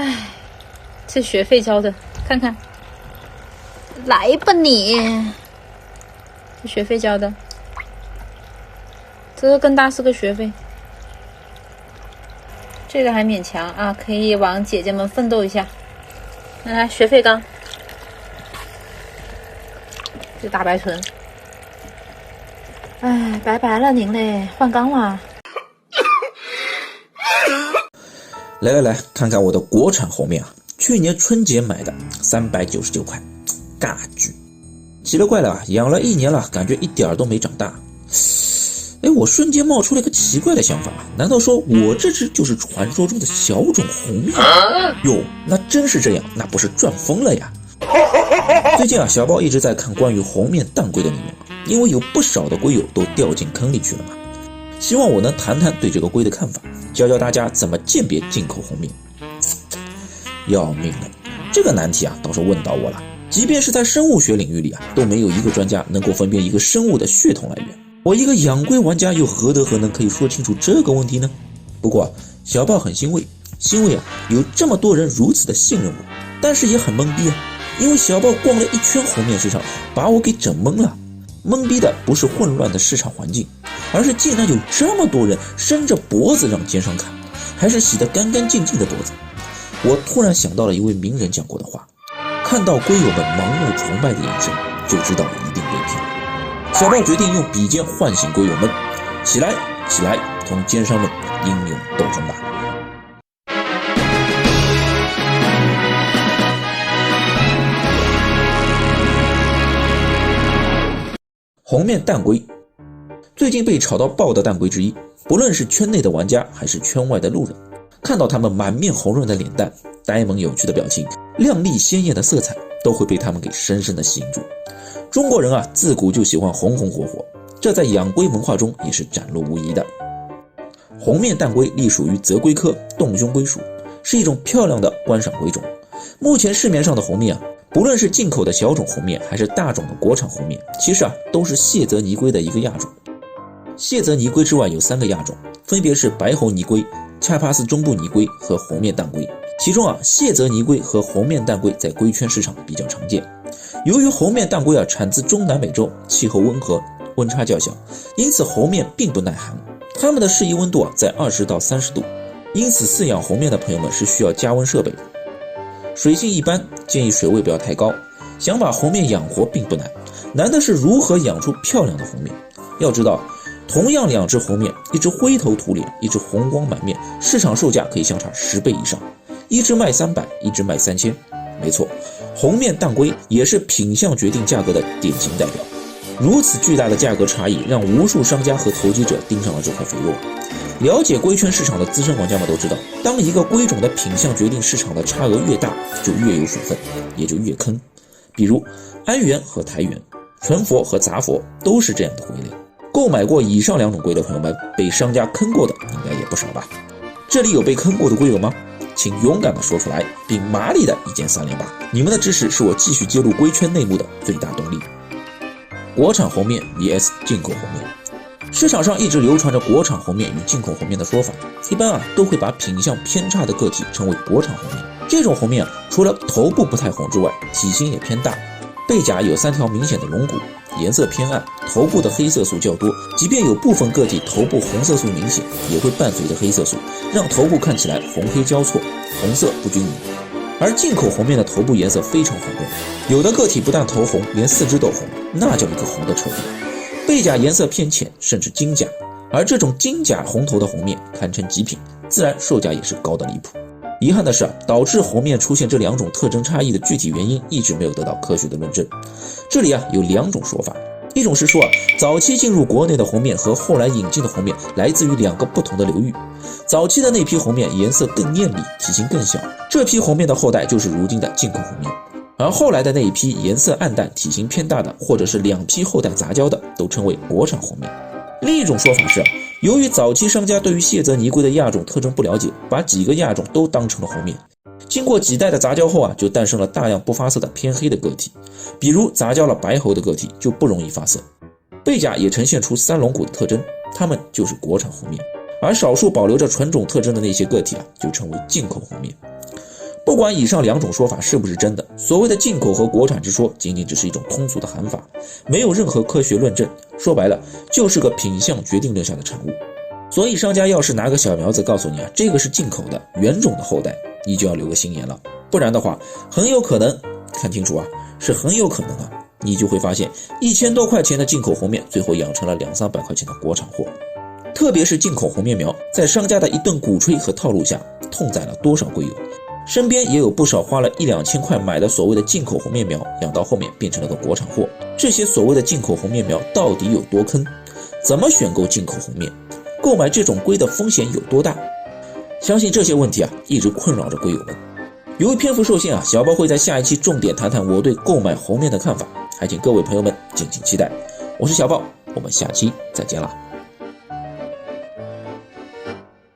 唉，这学费交的，看看，来吧你，这学费交的，这个更大是个学费，这个还勉强啊，可以往姐姐们奋斗一下。来，学费刚，这大白唇，哎，拜拜了您嘞，换缸了。来，看看我的国产猴面啊！去年春节买的，399块，尬剧。奇了怪了，养了1年了，感觉一点都没长大。我瞬间冒出了一个奇怪的想法，难道说我这只就是传说中的小种猴面？哟，那真是这样，那不是赚疯了呀！最近啊，小包一直在看关于猴面蛋龟的内容，因为有不少的龟友都掉进坑里去了嘛。希望我能谈谈对这个龟的看法，教教大家怎么鉴别进口红面。要命了，这个难题啊倒是问到我了。即便是在生物学领域里啊，都没有一个专家能够分辨一个生物的血统来源。我一个养龟玩家又何德何能可以说清楚这个问题呢？不过小豹很欣慰啊，有这么多人如此的信任我，但是也很懵逼啊，因为小豹逛了一圈红面市场，把我给整懵了。懵逼的不是混乱的市场环境，而是竟然有这么多人伸着脖子让奸商看，还是洗得干干净净的脖子。我突然想到了一位名人讲过的话，看到龟友们盲目崇拜的眼神，就知道一定被骗了。小豹决定用笔尖唤醒龟友们，起来，同奸商们英勇斗争吧。红面蛋龟，最近被炒到爆的蛋龟之一，不论是圈内的玩家还是圈外的路人，看到他们满面红润的脸蛋、呆萌有趣的表情、亮丽鲜艳的色彩，都会被他们给深深的吸引住。中国人啊，自古就喜欢红红火火，这在养龟文化中也是展露无遗的。红面蛋龟隶属于泽龟科洞胸龟属，是一种漂亮的观赏龟种。目前市面上的红面啊，不论是进口的小种红面还是大种的国产红面，其实啊都是谢泽尼龟的一个亚种。谢泽尼龟之外有3个亚种，分别是白喉尼龟、恰帕斯中部尼龟和红面蛋龟。其中啊，谢泽尼龟和红面蛋龟在龟圈市场比较常见。由于红面蛋龟啊产自中南美洲，气候温和，温差较小，因此红面并不耐寒，它们的适宜温度啊在20到30度，因此饲养红面的朋友们是需要加温设备的。水性一般，建议水位不要太高。想把红面养活并不难，难的是如何养出漂亮的红面。要知道，同样2只红面，一只灰头土脸，一只红光满面，市场售价可以相差10倍以上，一只卖300，一只卖3000。没错，红面蛋龟也是品相决定价格的典型代表。如此巨大的价格差异，让无数商家和投机者盯上了这块肥肉。了解龟圈市场的资深玩家们都知道，当一个龟种的品相决定市场的差额越大，就越有水分，也就越坑。比如安源和台源、纯佛和杂佛都是这样的龟类。购买过以上2种龟的朋友们，被商家坑过的应该也不少吧？这里有被坑过的龟友吗？请勇敢地说出来，并麻利地一键3连吧！你们的支持是我继续揭露龟圈内幕的最大动力。国产红面 vs 进口红面，市场上一直流传着国产红面与进口红面的说法，一般啊都会把品相偏差的个体称为国产红面。这种红面啊，除了头部不太红之外，体型也偏大，背甲有3条明显的龙骨，颜色偏暗，头部的黑色素较多，即便有部分个体头部红色素明显，也会伴随着黑色素，让头部看起来红黑交错，红色不均匀。而进口红面的头部颜色非常红润，有的个体不但头红，连4肢都红，那叫一个红的彻底。背甲颜色偏浅，甚至金甲，而这种金甲红头的红面堪称极品，自然售价也是高的离谱。遗憾的是，导致红面出现这2种特征差异的具体原因一直没有得到科学的论证。这里有2种说法，一种是说早期进入国内的红面和后来引进的红面来自于2个不同的流域。早期的那批红面颜色更艳丽，体型更小，这批红面的后代就是如今的进口红面。而后来的那一批颜色暗淡、体型偏大的，或者是2批后代杂交的，都称为国产红面。另一种说法是，由于早期商家对于谢泽尼龟的亚种特征不了解，把几个亚种都当成了红面，经过几代的杂交后就诞生了大量不发色的偏黑的个体，比如杂交了白喉的个体就不容易发色。背甲也呈现出3龙骨的特征，它们就是国产红面，而少数保留着纯种特征的那些个体就称为进口红面。不管以上两种说法是不是真的，所谓的进口和国产之说仅仅只是一种通俗的喊法，没有任何科学论证，说白了就是个品相决定论下的产物。所以商家要是拿个小苗子告诉你这个是进口的原种的后代，你就要留个心眼了，不然的话很有可能，看清楚是很有可能你就会发现1000多块钱的进口红面最后养成了200-300块钱的国产货。特别是进口红面苗在商家的一顿鼓吹和套路下痛宰了多少龟友，身边也有不少花了1-2千块买的所谓的进口红面苗，养到后面变成了个国产货。这些所谓的进口红面苗到底有多坑？怎么选购进口红面？购买这种龟的风险有多大？相信这些问题一直困扰着龟友们。由于篇幅受限小包会在下一期重点谈谈我对购买红面的看法，还请各位朋友们敬请期待。我是小包，我们下期再见啦。